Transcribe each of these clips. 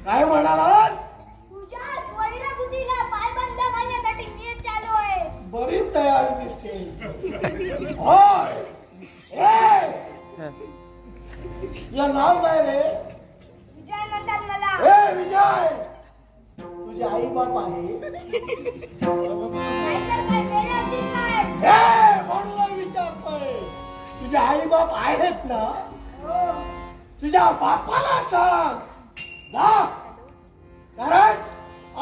काय म्हणालास? तुझ्या स्वैरबुद्धीला पायबंद घालण्यासाठी मी चाललोय. बरीच तयारी दिसते. होय. या नाव काय रे? विजय म्हणतात मला. विजय, तुझी आई बाप आहे? नाहीतर काय मेरे अशीच काय? म्हणून विचारतोय. तुझे आई बाप आहेत ना? हो. तुझ्या बापाला सांग ना, कारण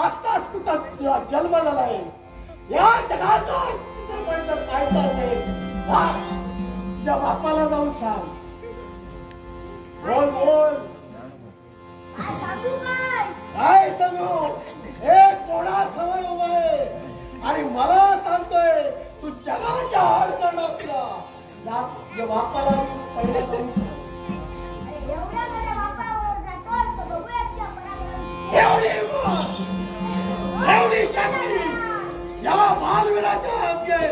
आत्ताच तुझा जन्म झालाय. या जगाचा तुझ्या पाहिजे असेल ना, तुझ्या बापाला जाऊन सांग. बोल बोल. काय सांगू? एक कोणा समोर उभा आहे आणि मला सांगतोय तू जगाच्या हाड करणार तुला. तुझ्या बापाला पहिल्या जाऊन सांग. एवढी शक्ती या बालवीराच्या अंगे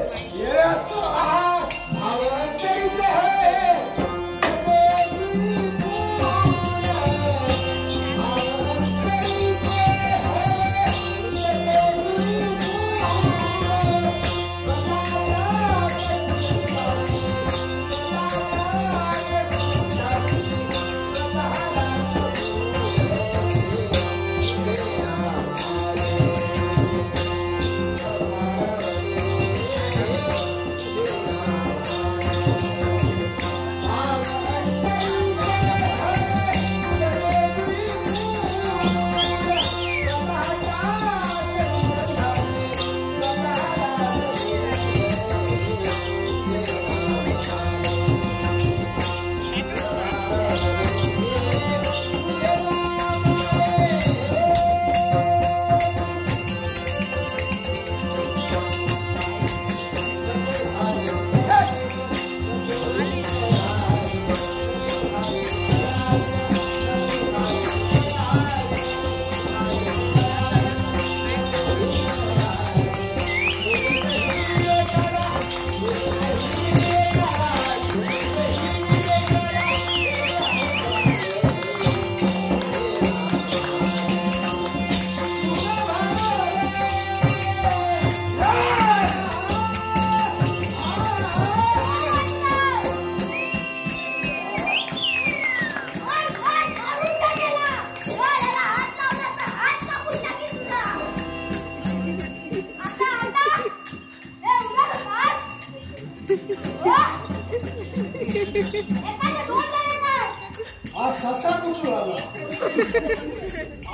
ससा कुठून आला?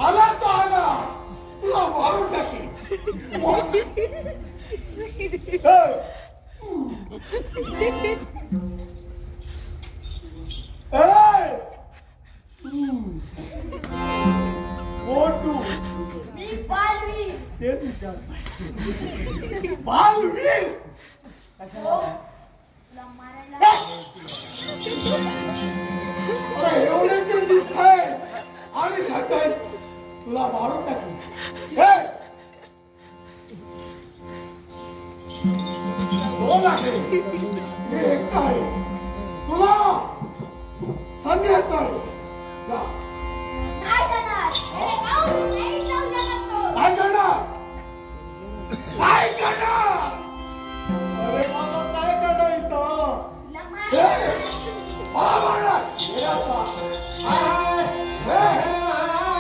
आला तो आला, तुला मारून टाकेल. मी बालवीर. तेच विचार. बालवीर कशाला? अरे एवढे तर दिसताय आणि सांगताय तुला मारून टाकली. हे! दोन आहे. मी एकटा आहे. तुला संधी येत नाही. जा. नाही जाणार. नाही जाऊ शकत तो. काय करणार? काय करणार? अरे बाबा काय करणार इथं? तुला हे! मार. हा महाराज! हे आता. हे महाराज